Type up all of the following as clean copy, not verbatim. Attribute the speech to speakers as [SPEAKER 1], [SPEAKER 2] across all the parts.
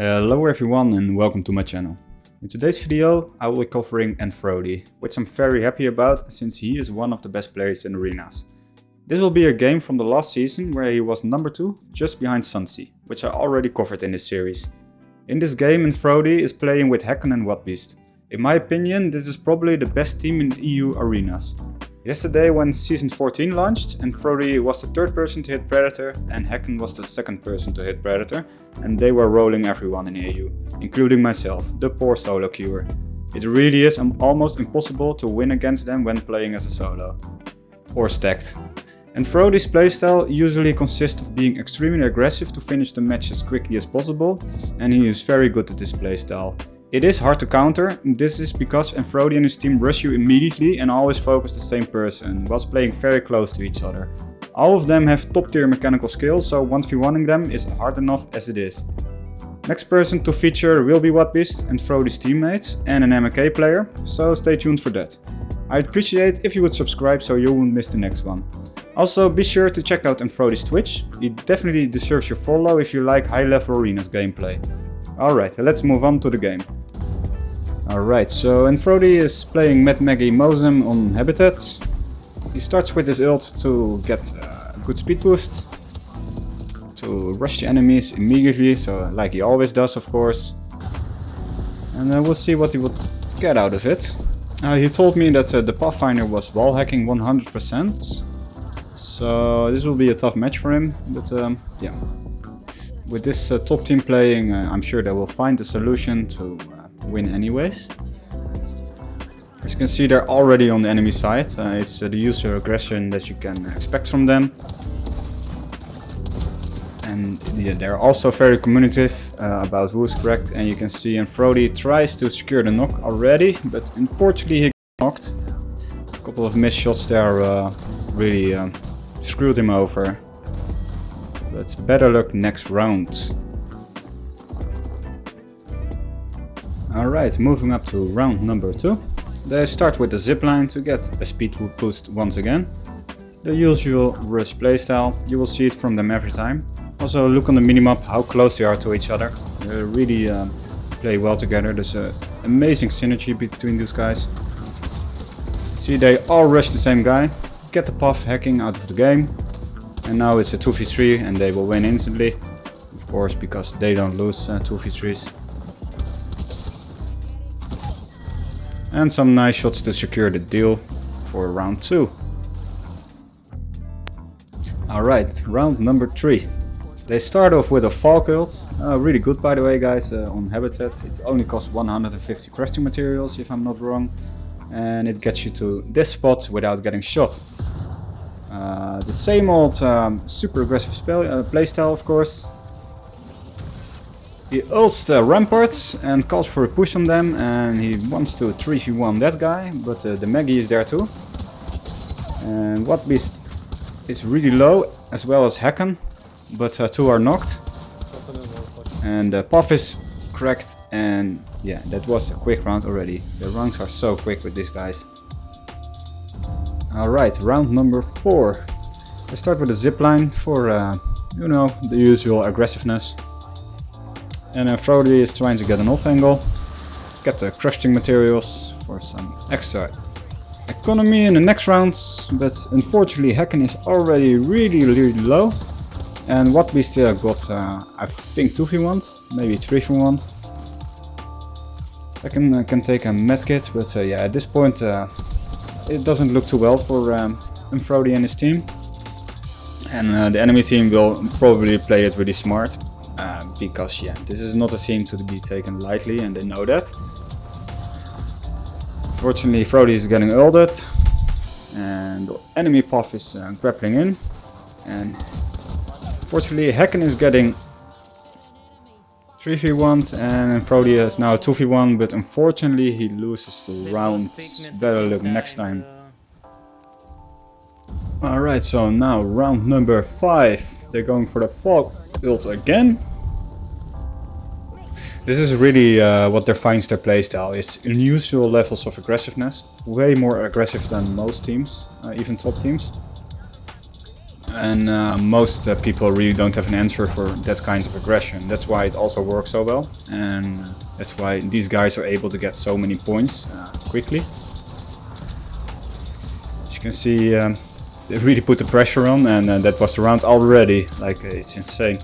[SPEAKER 1] Hello everyone and welcome to my channel. In today's video I will be covering nVrodi, which I'm very happy about since he is one of the best players in arenas. This will be a game from the last season where he was number 2 just behind Sunsi, which I already covered in this series. In this game nVrodi is playing with Hacken and Whatbeast. In my opinion this is probably the best team in EU arenas. Yesterday when season 14 launched, nVrodi was the third person to hit Predator and Hacken was the second person to hit Predator, and they were rolling everyone in EU, including myself, the poor solo queuer. It really is almost impossible to win against them when playing as a solo. Or stacked. nVrodi's playstyle usually consists of being extremely aggressive to finish the match as quickly as possible, and he is very good at this playstyle. It is hard to counter, this is because nVrodi and his team rush you immediately and always focus the same person, whilst playing very close to each other. All of them have top tier mechanical skills, so 1v1ing them is hard enough as it is. Next person to feature will be Whatbeast, nVrodi's teammates, and an MK player, so stay tuned for that. I'd appreciate if you would subscribe so you won't miss the next one. Also be sure to check out nVrodi's Twitch, he definitely deserves your follow if you like high level arenas gameplay. Alright, let's move on to the game. Alright, so nVrodi is playing Mad Maggie Mosem on Habitat. He starts with his ult to get a good speed boost, to rush the enemies immediately, so like he always does of course. And we'll see what he will get out of it. He told me that the Pathfinder was wall hacking 100%, so this will be a tough match for him, but yeah. With this top team playing, I'm sure they will find a solution to win anyways. As you can see, they're already on the enemy side. It's the user aggression that you can expect from them. And yeah, they're also very communicative about who's correct. And you can see nVrodi tries to secure the knock already, but unfortunately he got knocked. A couple of missed shots there really screwed him over. But better luck next round. Alright, moving up to round number 2. They start with the zipline to get a speed boost once again. The usual rush playstyle, you will see it from them every time. Also look on the minimap how close they are to each other. They really play well together, there's an amazing synergy between these guys. See, they all rush the same guy, get the path hacking out of the game. And now it's a 2v3 and they will win instantly. Of course, because they don't lose 2v3s. And some nice shots to secure the deal for round 2. Alright, round number 3. They start off with a Falk ult. Really good by the way guys, on Habitat. It only costs 150 crafting materials if I'm not wrong. And it gets you to this spot without getting shot. The same old super aggressive playstyle of course. He ults the ramparts and calls for a push on them, and he wants to 3v1 that guy, but the Maggie is there too. And Whatbeast is really low, as well as Hacken, but 2 are knocked. And Puff is cracked, and yeah, that was a quick round already. The rounds are so quick with these guys. Alright, round number 4. Let's start with a zipline for, you know, the usual aggressiveness. And nVrodi is trying to get an off angle, get the crafting materials for some extra economy in the next rounds, but unfortunately Hacken is already really low. And Whatbeast got, I think 2v1, maybe 3v1. Hacken can take a medkit, but yeah, at this point it doesn't look too well for nVrodi and his team. And the enemy team will probably play it really smart. Because yeah, this is not a team to be taken lightly and they know that. Unfortunately nVrodi is getting ulted and the enemy path is grappling in, and unfortunately Hacken is getting 3v1 and nVrodi is now 2v1, but unfortunately he loses the round. Better luck next time. Alright, so now round number 5. They're going for the Falk ult again. This is really what defines their playstyle. It's unusual levels of aggressiveness. Way more aggressive than most teams, even top teams. And most people really don't have an answer for that kind of aggression. That's why it also works so well, and that's why these guys are able to get so many points quickly. As you can see, they really put the pressure on, and that was the round already. Like, it's insane.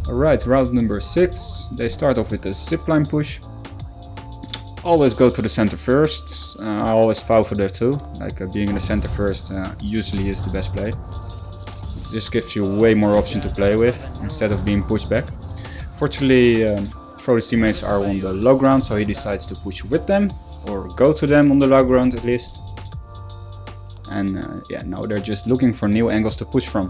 [SPEAKER 1] Alright, round number 6. They start off with a zipline push. Always go to the center first. I always foul for that too. Like, being in the center first usually is the best play. This gives you way more option to play with instead of being pushed back. Fortunately, nVrodi's teammates are on the low ground, so he decides to push with them, or go to them on the low ground at least. And yeah, now they're just looking for new angles to push from.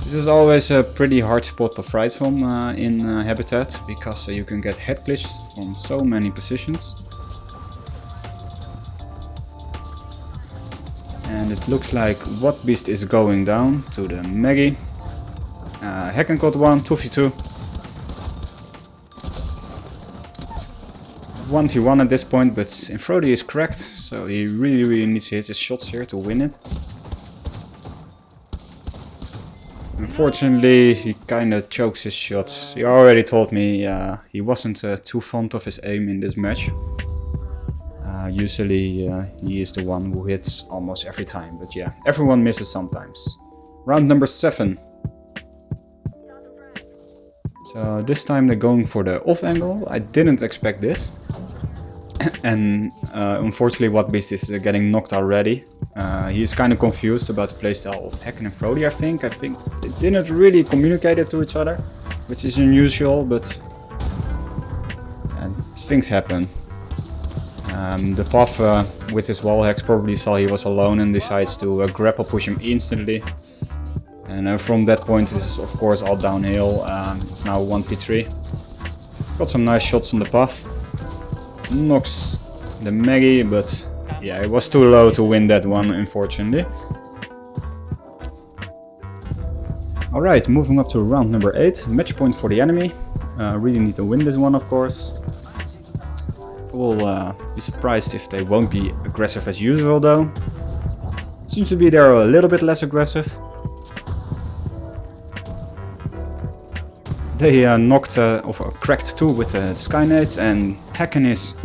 [SPEAKER 1] This is always a pretty hard spot to fight from in Habitat, because you can get head glitched from so many positions. And it looks like What Beast is going down to the Maggie. Hacken got one, 2v2. 1v1 at this point, but nVrodi is cracked, so he really needs to hit his shots here to win it. Unfortunately, he kinda chokes his shots. He already told me he wasn't too fond of his aim in this match. Usually he is the one who hits almost every time, but yeah, everyone misses sometimes. Round number 7. So this time they're going for the off angle. I didn't expect this. And unfortunately What Beast is getting knocked already. He is kind of confused about the playstyle of Hacken and nVrodi, I think. They didn't really communicate it to each other, which is unusual, but things happen. The Puff with his wall hacks probably saw he was alone and decides to grapple push him instantly. And from that point this is of course all downhill. It's now 1v3. Got some nice shots on the Puff. Knocks the Maggie, but yeah, it was too low to win that one, unfortunately. Alright, moving up to round number 8. Match point for the enemy. Really need to win this one, of course. We'll be surprised if they won't be aggressive as usual, though. Seems to be they're a little bit less aggressive. They knocked or cracked 2 with the Skynades, and Hacken is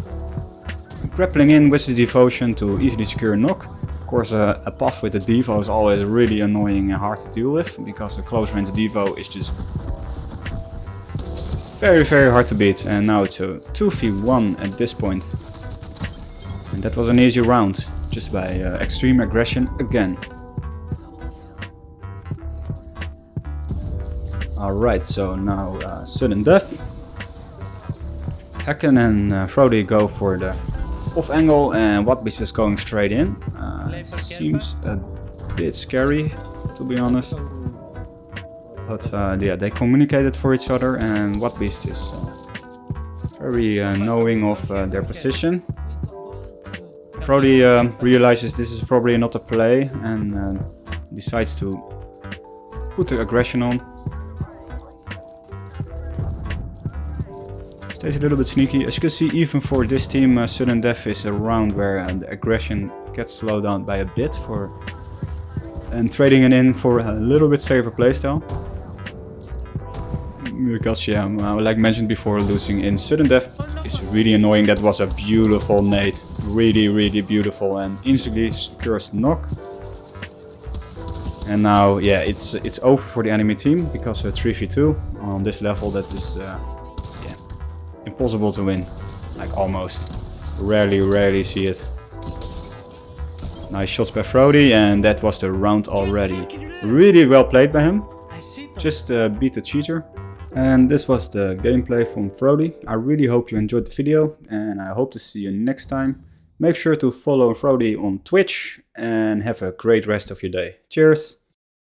[SPEAKER 1] grappling in with his devotion to easily secure a knock. Of course, a Puff with a Devo is always really annoying and hard to deal with, because a close range Devo is just very hard to beat. And now it's a 2v1 at this point. And that was an easy round, just by extreme aggression again. Alright, so now sudden death. Hacken and nVrodi go for the off angle, and What Beast is going straight in. Seems a bit scary, to be honest. But yeah, they communicated for each other, and What Beast is very knowing of their position. nVrodi realizes this is probably not a play, and decides to put the aggression on. Stays a little bit sneaky. As you can see, even for this team, sudden death is a round where the aggression gets slowed down by a bit, and trading it in for a little bit safer playstyle. Because yeah, like mentioned before, losing in sudden death is really annoying. That was a beautiful nade, really beautiful, and instantly secures knock. And now yeah, it's over for the enemy team, because 3v2 on this level, that is impossible to win, like almost. Rarely see it. Nice shots by nVrodi, and that was the round already. Really well played by him. Just beat the cheater. And this was the gameplay from nVrodi. I really hope you enjoyed the video, and I hope to see you next time. Make sure to follow nVrodi on Twitch, and have a great rest of your day. Cheers!